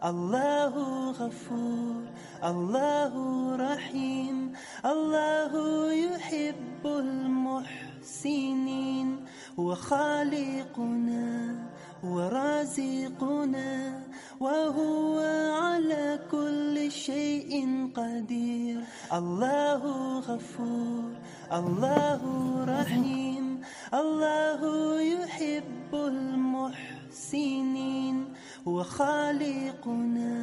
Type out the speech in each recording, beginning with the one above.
Allahu Ghafoor, Allahu Rahim, Allahu yuhibbul muhsinin, huwa khaliquna ورازقنا وهو على كل شيء قدير الله غفور الله رحيم الله يحب المحسنين وخالقنا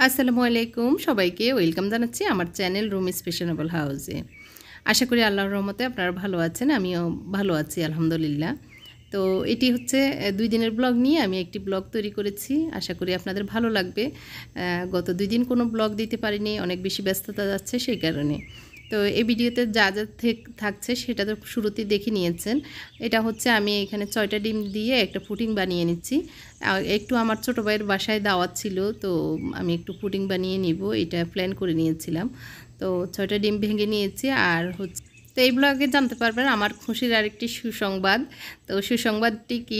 আসসালামু আলাইকুম সবাইকে ওয়েলকাম জানাচ্ছি আমার চ্যানেল রুমিস ফ্যাশনেবল হাউসে। আশা করি আল্লাহর রহমতে আপনারা ভালো আছেন, আমিও ভালো আছি আলহামদুলিল্লাহ। তো এটি হচ্ছে 2 দিনের ব্লগ নিয়ে আমি একটি ব্লগ তৈরি করেছি, আশা করি আপনাদের ভালো লাগবে। গত 2 দিন কোনো ব্লগ দিতে পারিনি, অনেক বেশি ব্যস্ততা যাচ্ছে সেই কারণে। তো এই ভিডিওতে যা যা থাকছে সেটা তো শুরুতেই দেখে নিয়েছেন। এটা হচ্ছে আমি এখানে 6টা ডিম দিয়ে একটা পুডিং বানিয়ে নিচ্ছি। একটু আমার ছোটো ভাইয়ের বাসায় দাওয়াত ছিল, তো আমি একটু পুডিং বানিয়ে নিব এটা প্ল্যান করে নিয়েছিলাম। তো 6টা ডিম ভেঙে নিয়েছি। আর হচ্ছে তো এই ব্লগে জানতে পারবেন আমার খুশির আরেকটি সুসংবাদ। তো সুসংবাদটি কি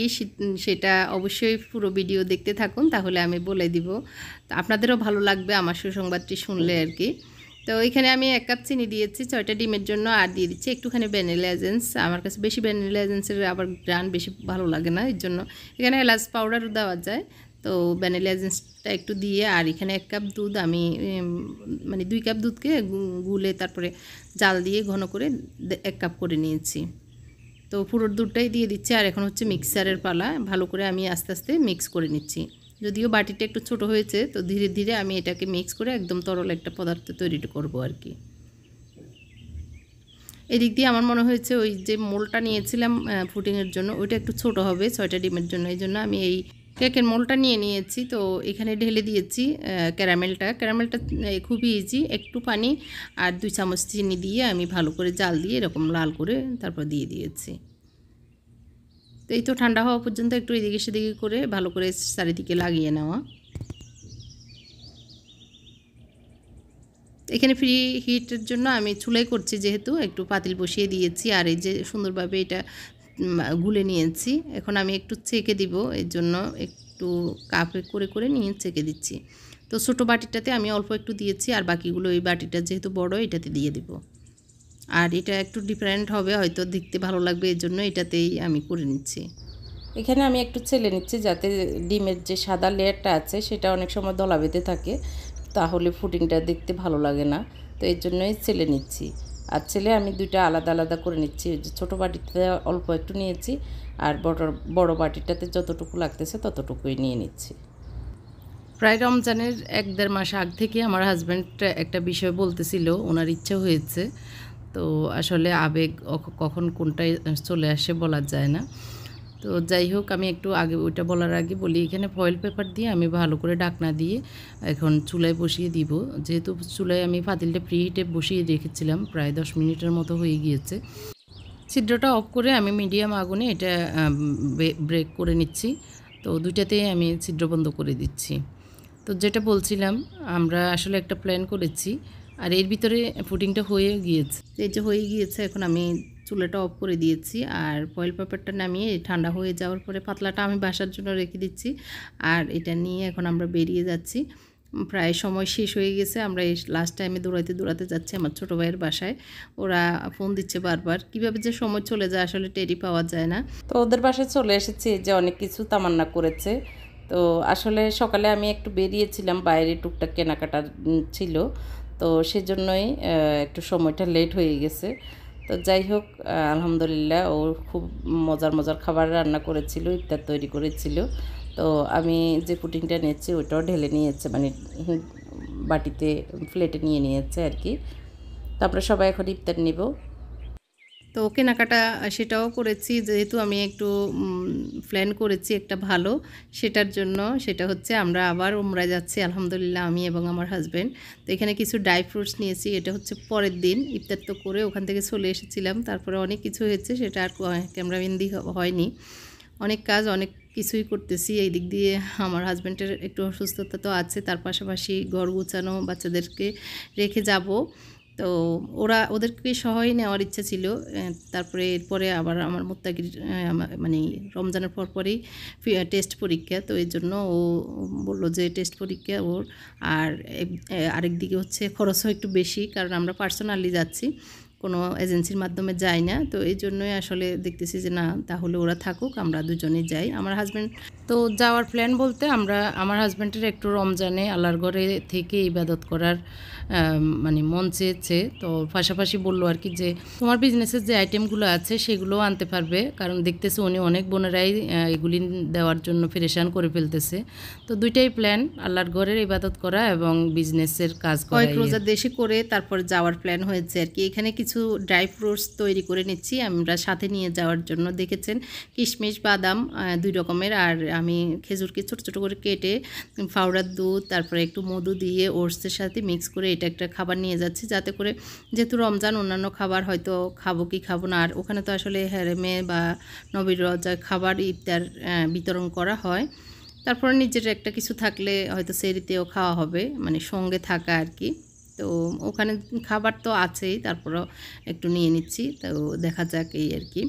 সেটা অবশ্যই পুরো ভিডিও দেখতে থাকুন, তাহলে আমি বলে দিব। তো আপনাদেরও ভালো লাগবে আমার সুসংবাদটি শুনলে আর কি। তো এখানে আমি 1 কাপ চিনি দিয়েছি 6টা ডিমের জন্য, আর দিয়ে দিচ্ছি একটুখানি ভ্যানিলা এসেন্স। আমার কাছে বেশি ভ্যানিলা এসেন্সের আবার গ্রান বেশি ভালো লাগে না, এর জন্য এখানে এলাচ পাউডারও দেওয়া যায়। তো ভ্যানিলা এসেন্সটা একটু দিয়ে, আর এখানে 1 কাপ দুধ আমি মানে 2 কাপ দুধকে গুলে তারপরে জাল দিয়ে ঘন করে 1 কাপ করে নিয়েছি। তো পুরো দুধটাই দিয়ে দিচ্ছি। আর এখন হচ্ছে মিক্সারের পালা, ভালো করে আমি আস্তে আস্তে মিক্স করে নিচ্ছি। যদিও বাটিটা একটু ছোট হয়েছে, তো ধীরে ধীরে আমি এটাকে মিক্স করে একদম তরল একটা পদার্থ তৈরি করব আর কি। এদিক দিয়ে আমার মনে হয়েছে ওই যে মোলটা নিয়েছিলাম পুডিংয়ের জন্য ওইটা একটু ছোট হবে 6টা ডিমের জন্য, এই জন্য আমি এই কেকের মোলটা নিয়ে নিয়েছি। তো এখানে ঢেলে দিয়েছি ক্যারামেলটা খুবই ইজি, একটু পানি আর 2 চামচ চিনি দিয়ে আমি ভালো করে জাল দিয়ে এরকম লাল করে তারপর দিয়ে দিয়েছি। তো এই তো ঠান্ডা হওয়া পর্যন্ত একটু এদিকে সেদিকে করে ভালো করে চারিদিকে লাগিয়ে নেওয়া। এখানে ফ্রি হিটের জন্য আমি চুলাই করছি, যেহেতু একটু পাতিল বসিয়ে দিয়েছি। আর এই যে সুন্দরভাবে এটা গুলে নিয়েছি, এখন আমি একটু ছেঁকে দিব, এর জন্য একটু কাপে করে করে নিয়ে ছেঁকে দিচ্ছি। তো ছোটো বাটিটাতে আমি অল্প একটু দিয়েছি, আর বাকিগুলো এই বাটিটা যেহেতু বড় এটাতে দিয়ে দিব। আর এটা একটু ডিফারেন্ট হবে, হয়তো দেখতে ভালো লাগবে, এর জন্য এটাতেই আমি করে নিচ্ছি। এখানে আমি একটু ছেলে নিচ্ছি যাতে ডিমের যে সাদা লেয়ারটা আছে সেটা অনেক সময় দলা বেঁধে থাকে, তাহলে পুডিংটা দেখতে ভালো লাগে না। তো এর জন্যই ছেলে নিচ্ছি। আর ছেলে আমি 2টা আলাদা আলাদা করে নিচ্ছি। যে ছোটো বাটিতে অল্প একটু নিয়েছি, আর বড় বাটিটাতে যতটুকু লাগতেছে ততটুকুই নিয়ে নিচ্ছি। প্রায় রমজানের 1-1.5 মাস আগ থেকে আমার হাজব্যান্ড একটা বিষয় বলতেছিল, ওনার ইচ্ছা হয়েছে। তো আসলে আবেগ কখন কোনটায় চলে আসে বলা যায় না। তো যাই হোক, আমি একটু আগে ওইটা বলার আগে বলি, এখানে ফয়েল পেপার দিয়ে আমি ভালো করে ঢাকনা দিয়ে এখন চুলায় বসিয়ে দিব। যেহেতু চুলায় আমি পাতিলটা প্রিহিটে বসিয়ে রেখেছিলাম, প্রায় 10 মিনিটের মতো হয়ে গিয়েছে। ছিদ্রটা অফ করে আমি মিডিয়াম আগুনে এটা ব্রেক করে নিচ্ছি। তো 2টাতেই আমি ছিদ্র বন্ধ করে দিচ্ছি। তো যেটা বলছিলাম, আমরা আসলে একটা প্ল্যান করেছি, আর এর ভিতরে পুডিংটা হয়ে গিয়েছে। এই যে হয়ে গিয়েছে, এখন আমি চুলাটা অফ করে দিয়েছি। আর ফয়েল পেপারটা নামিয়ে ঠান্ডা হয়ে যাওয়ার পরে পাতলাটা আমি বাসার জন্য রেখে দিচ্ছি। আর এটা নিয়ে এখন আমরা বেরিয়ে যাচ্ছি। প্রায় সময় শেষ হয়ে গেছে, আমরা এই লাস্ট টাইমে দৌড়াতে যাচ্ছি আমার ছোটো ভাইয়ের বাসায়। ওরা ফোন দিচ্ছে বারবার, কীভাবে যে সময় চলে যায় আসলে টেরি পাওয়া যায় না। তো ওদের বাসায় চলে এসেছি, যে অনেক কিছু তামান্না করেছে। তো আসলে সকালে আমি একটু বেরিয়েছিলাম, বাইরে টুকটাক কেনাকাটা ছিল, তো সেজন্যই একটু সময়টা লেট হয়ে গেছে। তো যাই হোক, আলহামদুলিল্লাহ ও খুব মজার মজার খাবার রান্না করেছিল, ইফতার তৈরি করেছিল। তো আমি যে পুডিংটা নিয়েছি ওইটাও ঢেলে নিয়েছে, মানে বাটিতে প্লেটে নিয়ে নিয়েছে আর কি। তারপরে সবাই এখন ইফতার নেব। তো কেনাকাটা সেটাও করেছি, যেহেতু আমি একটু প্ল্যান করেছি একটা ভালো, সেটার জন্য সেটা হচ্ছে আমরা আবার উমরায় যাচ্ছি আলহামদুলিল্লাহ, আমি এবং আমার হাজব্যান্ড। তো এখানে কিছু ড্রাই ফ্রুটস নিয়েছি, এটা হচ্ছে পরের দিন ইফতার তো করে ওখান থেকে চলে এসেছিলাম। তারপরে অনেক কিছু হয়েছে, সেটা আর ক্যামেরাবন্দি হয়নি। অনেক কাজ, অনেক কিছুই করতেছি এই দিক দিয়ে। আমার হাজব্যান্ডের একটু অসুস্থতা তো আছে, তার পাশাপাশি ঘর গুছানো, বাচ্চাদেরকে রেখে যাব। তো তো ওদেরকে সহই নেওয়ার ইচ্ছা ছিল। তারপরে এরপরে আবার আমার মোত্তাকির মানে রমজানের পরপরই টেস্ট পরীক্ষা, তো এই জন্য ও বললো যে টেস্ট পরীক্ষা ওর, আর আরেক দিকে হচ্ছে খরচও একটু বেশি, কারণ আমরা পার্সোনালি যাচ্ছি, কোনো এজেন্সির মাধ্যমে যাই না। তো এই জন্যই আসলে দেখতেছি যে না, তাহলে ওরা থাকুক, আমরা দুজনেই যাই। আমার হাজব্যান্ড তো যাওয়ার প্ল্যান বলতে আমার হাজব্যান্ডের একটু রমজানে আল্লাহর ঘরে থেকে ইবাদত করার মানে মন চেয়েছে। তো পাশাপাশি বললো আর কি যে তোমার বিজনেসের যে আইটেমগুলো আছে সেগুলোও আনতে পারবে, কারণ দেখতেছে উনি অনেক বোনেরাই এগুলি দেওয়ার জন্য পেরেশান করে ফেলতেছে। তো দুইটাই প্ল্যান, আল্লাহর ঘরের ইবাদত করা এবং বিজনেসের কাজ করা। কয়েক রোজা দেশে করে তারপর যাওয়ার প্ল্যান হয়েছে আর কি। এখানে কিছু ড্রাই ফ্রুটস তৈরি করে নিচ্ছি আমরা সাথে নিয়ে যাওয়ার জন্য। দেখেছেন কিশমিশ, বাদাম 2 রকমের, আর আমি খেজুরকে ছোট ছোট করে কেটে পাউডার দুধ তারপরে একটু মধু দিয়ে ওটসের সাথে মিক্স করে এটা একটা খাবার নিয়ে যাচ্ছি, যাতে করে যেহেতু রমজান অন্যান্য খাবার হয়তো খাবো কি খাবো না, আর ওখানে তো আসলে হেরেমে বা নবীর রোজার খাবার ইফতার বিতরণ করা হয়। তারপরে নিজের একটা কিছু থাকলে হয়তো সেরিতেও খাওয়া হবে, মানে সঙ্গে থাকা আর কি। তো ওখানে খাবার তো আছেই, তারপরেও একটু নিয়ে নিচ্ছি, তো দেখা যাক এই আর কি।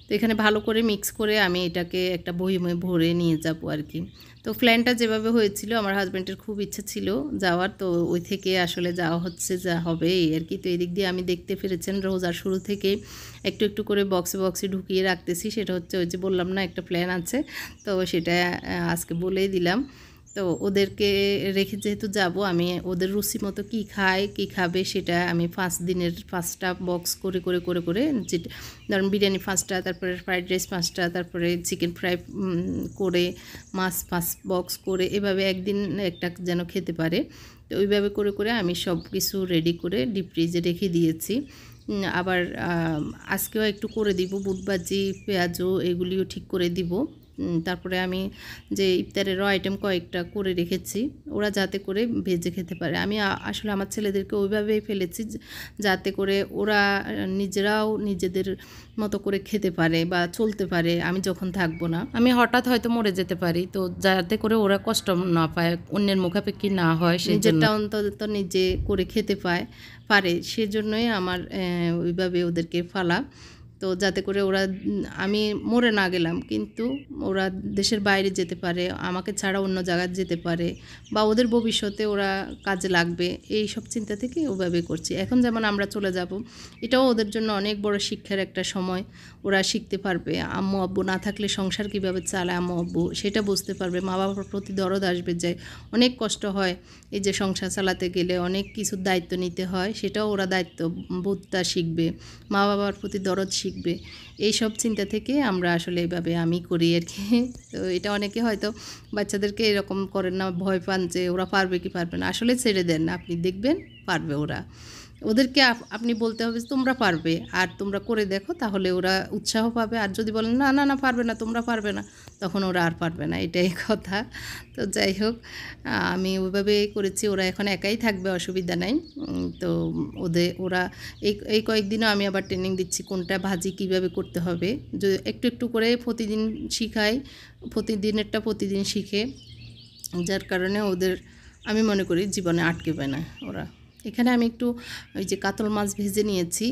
তো এখানে ভালো করে মিক্স করে আমি এটাকে একটা বহিমে ভরে নিয়ে যাব আর কি। তো প্ল্যানটা যেভাবে হয়েছিল, আমার হাজব্যান্ডের খুব ইচ্ছে ছিল যাওয়ার, তো ওই থেকে আসলে যাওয়া হচ্ছে, যা হবে এই আর কি। তো এদিক দিয়ে আমি দেখতে পেরেছেন রোজার শুরু থেকে একটু একটু করে বক্সে বক্সে ঢুকিয়ে রাখতেছি। সেটা হচ্ছে ওই যে বললাম না একটা প্ল্যান আছে, তো সেটা আজকে বলেই দিলাম। তো ওদেরকে রেখে যেহেতু যাব, আমি ওদের রুচি মতো কী খায় কী খাবে সেটা আমি 5 দিনের 5টা বক্স করে করে করে করে, যেটা ধরুন বিরিয়ানি 5টা, তারপরে ফ্রাইড রাইস 5টা, তারপরে চিকেন ফ্রাই করে, মাছ 5 বক্স করে, এভাবে একদিন একটা যেন খেতে পারে। তো ওইভাবে করে করে আমি সব কিছু রেডি করে ডিপ ফ্রিজে রেখে দিয়েছি। আবার আজকেও একটু করে দিব, বুট ভাজি, পেঁয়াজও এগুলিও ঠিক করে দিব। তারপরে আমি যে ইফতারেরও আইটেম কয়েকটা করে রেখেছি, ওরা যাতে করে ভেজে খেতে পারে। আমি আসলে আমার ছেলেদেরকে ওইভাবেই ফেলেছি যাতে করে ওরা নিজেরাও নিজেদের মতো করে খেতে পারে বা চলতে পারে, আমি যখন থাকবো না। আমি হঠাৎ হয়তো মরে যেতে পারি, তো যাতে করে ওরা কষ্ট না পায়, অন্যের মুখাপেক্ষি না হয়, নিজেরটা অন্তত নিজে করে খেতে পারে, সেজন্যই আমার ওইভাবে ওদেরকে ফালা। তো যাতে করে ওরা, আমি মরে না গেলাম কিন্তু ওরা দেশের বাইরে যেতে পারে, আমাকে ছাড়া অন্য জায়গায় যেতে পারে, বা ওদের ভবিষ্যতে ওরা কাজে লাগবে, এই সব চিন্তা থেকে ওভাবে করছি। এখন যেমন আমরা চলে যাব, এটাও ওদের জন্য অনেক বড় শিক্ষার একটা সময়। ওরা শিখতে পারবে আম্মু আব্বু না থাকলে সংসার কীভাবে চালায় আম্মু আব্বু, সেটা বুঝতে পারবে। মা বাবার প্রতি দরদ আসবে যে অনেক কষ্ট হয় এই যে সংসার চালাতে গেলে, অনেক কিছুর দায়িত্ব নিতে হয়, সেটাও ওরা দায়িত্ব বোধটা শিখবে, মা বাবার প্রতি দরদ শিখবে। এই সব চিন্তা থেকে আমরা আসলে এইভাবে আমি করি আর কি। তো এটা অনেকে হয়তো বাচ্চাদেরকে এরকম করেন না, ভয় পান যে ওরা পারবে কি পারবে না, আসলে ছেড়ে দেন না, আপনি দেখবেন পারবে ওরা। ওদেরকে আপনি বলতে হবে তোমরা পারবে, আর তোমরা করে দেখো, তাহলে ওরা উৎসাহ পাবে। আর যদি বলেন না না না পারবে না, তোমরা পারবে না, তখন ওরা আর পারবে না, এটাই কথা। তো যাই হোক, আমি ওইভাবে করেছি। ওরা এখন একাই থাকবে, অসুবিধা নাই। তো ওরা এই কয়েকদিনও আমি আবার ট্রেনিং দিচ্ছি কোনটা ভাজি কিভাবে করতে হবে, একটু একটু করে প্রতিদিন শিখাই, প্রতিদিনেরটা প্রতিদিন শিখে, যার কারণে ওদের আমি মনে করি জীবনে আটকেবে না ওরা। এখানে আমি একটু ওই যে কাতল মাছ ভেজে নিয়েছি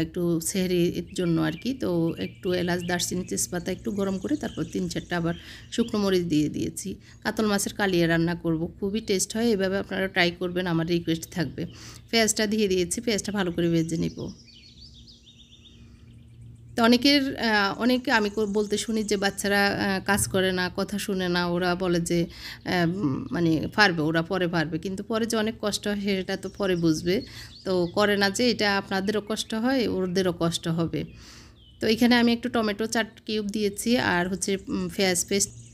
একটু সেহরির জন্য আর কি। তো একটু এলাচ, দারচিনি, তেজপাতা একটু গরম করে তারপর 3-4টা আবার শুকনো মরিচ দিয়ে দিয়েছি। কাতল মাছের কালিয়া রান্না করব, খুবই টেস্ট হয়, এভাবে আপনারা ট্রাই করবেন, আমার রিকোয়েস্ট থাকবে। পেঁয়াজটা দিয়ে দিয়েছি, পেঁয়াজটা ভালো করে ভেজে নেব। তো অনেকে আমি বলতে শুনি যে বাচ্চারা কাজ করে না, কথা শুনে না, ওরা বলে যে মানে পারবে, ওরা পরে পারবে, কিন্তু পরে যে অনেক কষ্ট হয় সেটা তো পরে বুঝবে। তো করে না যে এটা আপনাদেরও কষ্ট হয়, ওদেরও কষ্ট হবে। তো এখানে আমি একটু টমেটো 4 কিউব দিয়েছি, আর হচ্ছে পেঁয়াজ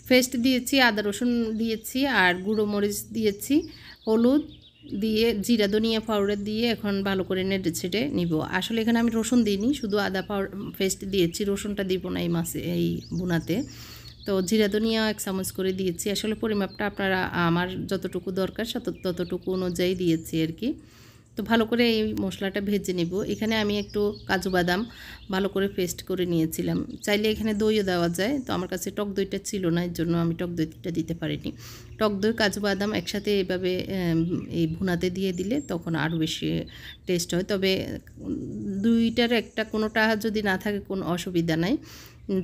পেস্ট দিয়েছি, আদা রসুন দিয়েছি, আর গুঁড়ো মরিচ দিয়েছি, হলুদ দিয়ে, জিরা ধনিয়া পাউডার দিয়ে এখন ভালো করে নেড়ে ছেড়ে নিব। আসলে এখানে আমি রসুন দিইনি, শুধু আদা পেস্ট দিয়েছি, রসুনটা দিব না এই মাছে, এই বুনাতে। তো জিরা ধনিয়া 1 চামচ করে দিয়েছি। আসলে পরিমাপটা আপনারা আমার যতটুকু দরকার ততটুকু অনুযায়ী দিয়েছি আর কি। তো ভালো করে এই মশলাটা ভেজে নেব। এখানে আমি একটু কাজু বাদাম ভালো করে পেস্ট করে নিয়েছিলাম। চাইলে এখানে দইও দেওয়া যায়, তো আমার কাছে টক দইটা ছিল না, এর জন্য আমি টক দইটা দিতে পারিনি। টক দই কাজু বাদাম একসাথে এভাবে এই ভুনাতে দিয়ে দিলে তখন আরও বেশি টেস্ট হয়। তবে দুইটার একটা কোনোটা যদি না থাকে কোনো অসুবিধা নাই,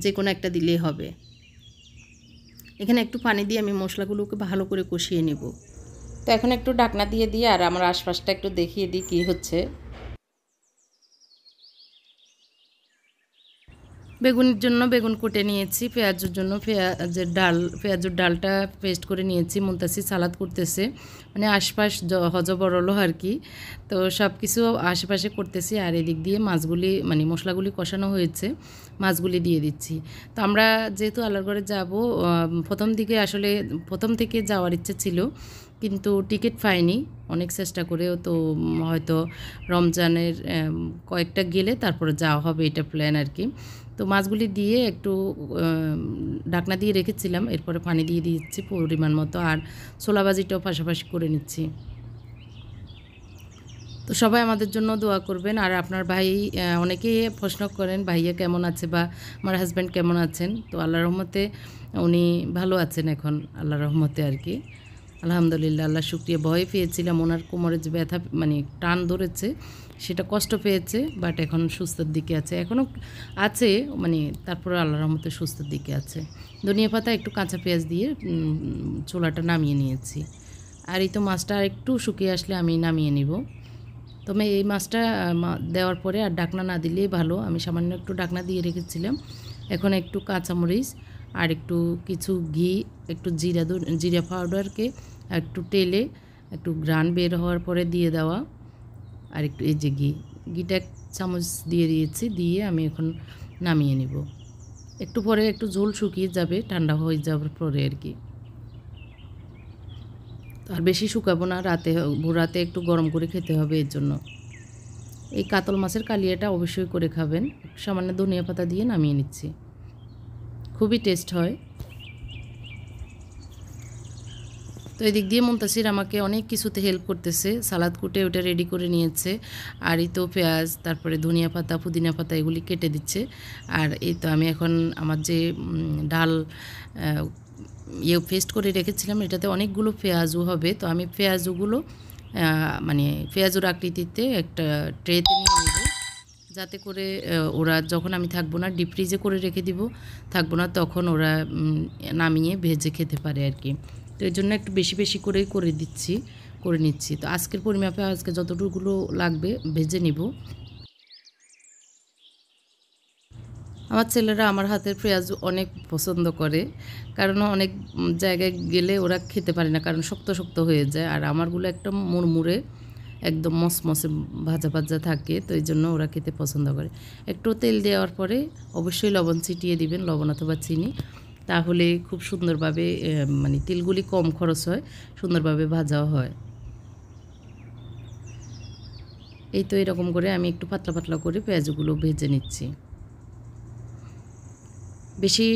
যে কোনো একটা দিলেই হবে। এখানে একটু পানি দিয়ে আমি মশলাগুলোকে ভালো করে কষিয়ে নেব। তো এখন একটু ঢাকনা দিয়ে দিই আর আমার আশপাশটা একটু দেখিয়ে দিই কী হচ্ছে। বেগুনের জন্য বেগুন কুটে নিয়েছি, পেঁয়াজের জন্য পেঁয়াজের ডালটা পেস্ট করে নিয়েছি। মুনতাসির সালাদ করতেছে, মানে আশপাশ হজবরল আর কি। তো সব কিছু আশেপাশে করতেছি আর এদিক দিয়ে মাছগুলি মানে মশলাগুলি কষানো হয়েছে, মাছগুলি দিয়ে দিচ্ছি। তো আমরা যেহেতু আল্লাহর ঘরে যাব, প্রথম থেকে যাওয়ার ইচ্ছে ছিল, কিন্তু টিকিট পাইনি অনেক চেষ্টা করেও। তো হয়তো রমজানের কয়েকটা গেলে তারপরে যাওয়া হবে, এটা প্ল্যান আর কি। তো মাছগুলি দিয়ে একটু ঢাকনা দিয়ে রেখেছিলাম, এরপরে পানি দিয়ে দিচ্ছি পরিমাণ মতো, আর ছোলা ভাজিটাও পাশাপাশি করে নিচ্ছি। তো সবাই আমাদের জন্য দোয়া করবেন। আর আপনার ভাই, অনেকেই প্রশ্ন করেন ভাইয়া কেমন আছে বা আমার হাজব্যান্ড কেমন আছেন। তো আল্লাহর রহমতে উনি ভালো আছেন এখন, আল্লাহর রহমতে আর কি। আলহামদুলিল্লাহ, আল্লাহ শুকরিয়া। ভয় পেয়েছিলাম, ওনার কোমরে যে ব্যথা মানে টান ধরেছে সেটা কষ্ট পেয়েছে, বাট এখন সুস্থর দিকে আছে, এখনও আছে মানে, তারপরে আল্লাহর রহমতে সুস্থর দিকে আছে। ধনিয়া পাতা একটু কাঁচা পেঁয়াজ দিয়ে চুলাটা নামিয়ে নিয়েছি। আর এই তো মাছটা একটু শুকিয়ে আসলে আমি নামিয়ে নিব। তবে এই মাছটা দেওয়ার পরে আর ঢাকনা না দিলেই ভালো। আমি সামান্য একটু ঢাকনা দিয়ে রেখেছিলাম। এখন একটু কাঁচামরিচ আর একটু কিছু ঘি, একটু জিরা পাউডারকে একটু টেলে একটু ঘ্রাণ বের হওয়ার পরে দিয়ে দেওয়া, আর একটু এই যে ঘিটা এক চামচ দিয়ে দিয়েছি, দিয়ে আমি এখন নামিয়ে নিব। একটু পরে একটু ঝোল শুকিয়ে যাবে, ঠান্ডা হয়ে যাওয়ার পরে আর কি। আর বেশি শুকাবো না, ভোরাতে একটু গরম করে খেতে হবে। এর জন্য এই কাতল মাছের কালিয়াটা অবশ্যই করে খাবেন। সামান্য ধনিয়া পাতা দিয়ে নামিয়ে নিচ্ছি, খুবই টেস্ট হয়। তো এদিক দিয়ে মুনতাসির আমাকে অনেক কিছুতে হেল্প করতেছে, সালাদ কুটে ওটা রেডি করে নিয়েছে, আর এই তো পেঁয়াজ, তারপরে ধনিয়া পাতা, পুদিনা পাতা এগুলি কেটে দিচ্ছে। আর এই তো আমি এখন আমার যে ডাল পেস্ট করে রেখেছিলাম, এটাতে অনেকগুলো পেঁয়াজও হবে। তো আমি পেঁয়াজগুলো মানে পেঁয়াজুর আকৃতিতে একটা ট্রেতে নিয়ে নেব, যাতে করে ওরা যখন আমি থাকবো না, ডিপ ফ্রিজে করে রেখে দিব, থাকবো না তখন ওরা নামিয়ে ভেজে খেতে পারে আর কি। তো এই জন্য একটু বেশি বেশি করেই করে নিচ্ছি। তো আজকের পরিমাপে আজকে যতটুকুগুলো লাগবে ভেজে নিব। আমার ছেলেরা আমার হাতের পেঁয়াজ অনেক পছন্দ করে, কারণ অনেক জায়গায় গেলে ওরা খেতে পারে না, কারণ শক্ত শক্ত হয়ে যায়। আর আমারগুলো একটা মুড়মুড়ে একদম মসমসে ভাজা ভাজা থাকে, তো এই জন্য ওরা খেতে পছন্দ করে। একটু তেল দেওয়ার পরে অবশ্যই লবণ ছিটিয়ে দিবেন, লবণ অথবা চিনি, তাহলে খুব সুন্দরভাবে মানে তেলগুলি কম খরচ হয়, সুন্দরভাবে ভাজাও হয়। এই তো এরকম করে আমি একটু পাতলা পাতলা করে পেঁয়াজগুলো ভেজে নিচ্ছি। বেশি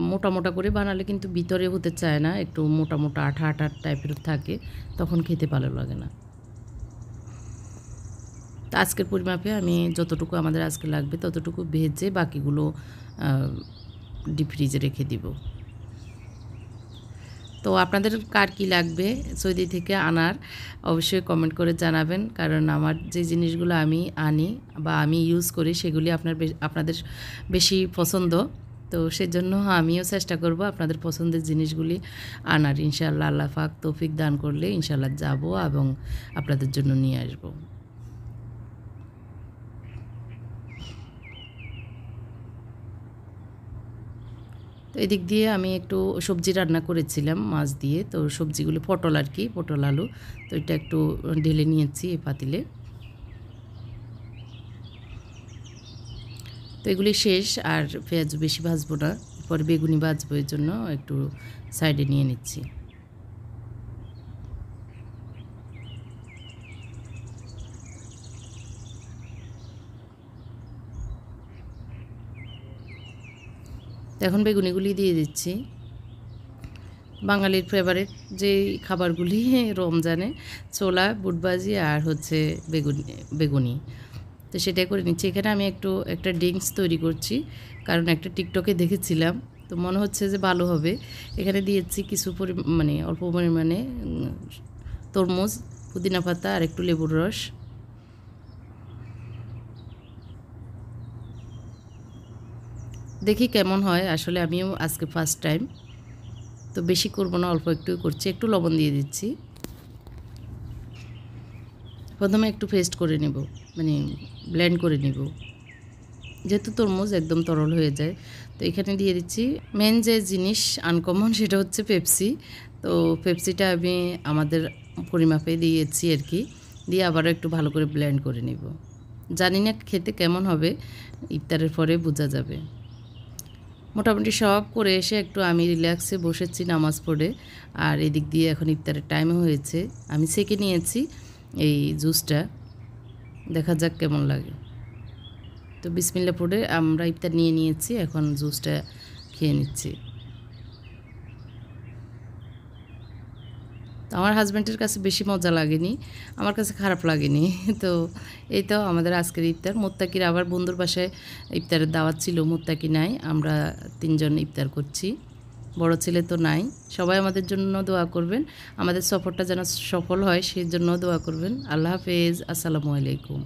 মোটা মোটা করে বানালে কিন্তু ভিতরে হতে চায় না, একটু মোটা মোটা আঠা আঠা টাইপের থাকে, তখন খেতে ভালো লাগে না। তো আজকের পরিমাপে আমি যতটুকু আমাদের আজকে লাগবে ততটুকু ভেজে বাকিগুলো ডিপ ফ্রিজে রেখে দিব। তো আপনাদের কার কী লাগবে সৌদি থেকে আনার, অবশ্যই কমেন্ট করে জানাবেন, কারণ আমার যে জিনিসগুলো আমি আনি বা আমি ইউজ করি সেগুলি আপনাদের বেশি পছন্দ। তো সেজন্য আমিও চেষ্টা করব আপনাদের পছন্দের জিনিসগুলি আনার। ইনশাআল্লাহ আল্লাহ পাক তৌফিক দান করলে ইনশাআল্লাহ যাব এবং আপনাদের জন্য নিয়ে আসব। তো এদিক দিয়ে আমি একটু সবজি রান্না করেছিলাম মাছ দিয়ে, তো সবজিগুলো পটল আর কি, পটল আলু, তো এটা একটু ঢেলে নিয়েছি এই পাতিলে। তো এগুলি শেষ, আর পেঁয়াজ বেশি ভাজবো না, পরে বেগুনি ভাজবো, এর জন্য একটু সাইডে নিয়ে নিচ্ছি। এখন বেগুনিগুলি দিয়ে দিচ্ছি। বাঙালির ফেভারিট যে খাবারগুলি রমজানে ছোলা বুটবাজি আর হচ্ছে বেগুনি। তো সেটাই করে নিচ্ছি। এখানে আমি একটা ড্রিঙ্কস তৈরি করছি, কারণ একটা টিকটকে দেখেছিলাম, তো মনে হচ্ছে যে ভালো হবে। এখানে দিয়েছি কিছু মানে অল্প পরিমাণে তরমুজ, পুদিনা পাতা আর একটু লেবুর রস। দেখি কেমন হয়, আসলে আমিও আজকে ফার্স্ট টাইম, তো বেশি করব না, অল্প একটু করছি। একটু লবণ দিয়ে দিচ্ছি। প্রথমে একটু পেস্ট করে নেব, মানে ব্লেন্ড করে নেব, যেহেতু তরমুজ একদম তরল হয়ে যায়। তো এখানে দিয়ে দিচ্ছি মেন যে জিনিস আনকমন, সেটা হচ্ছে পেপসি। তো পেপসিটা আমি আমাদের পরিমাপে দিয়েছি আর কি, দিয়ে আবারও একটু ভালো করে ব্লেন্ড করে নেব। জানি না খেতে কেমন হবে, ইফতারের পরে বোঝা যাবে। মোটামুটি সব করে এসে একটু আমি রিল্যাক্সে বসেছি নামাজ পড়ে, আর এদিক দিয়ে এখন ইফতারের টাইমও হয়েছে। আমি সেকে নিয়েছি এই জুসটা, দেখা যাক কেমন লাগে। তো বিসমিল্লাহ পড়ে আমরা ইফতার নিয়ে নিয়েছি, এখন জুসটা খেয়ে নিচ্ছি। তো আমার হাজব্যান্ডের কাছে বেশি মজা লাগেনি, আমার কাছে খারাপ লাগেনি। তো এই তো আমাদের আজকের ইফতার। মোত্তাকির আবার বন্ধুর বাসায় ইফতারের দাওয়াত ছিল, মোত্তাকি নাই, আমরা 3 জন ইফতার করছি, বড় ছেলে তো নাই। সবাই আমাদের জন্য দোয়া করবেন, আমাদের সফরটা যেন সফল হয় সেই জন্য দোয়া করবেন। আল্লাহ হাফেজ, আসসালামু আলাইকুম।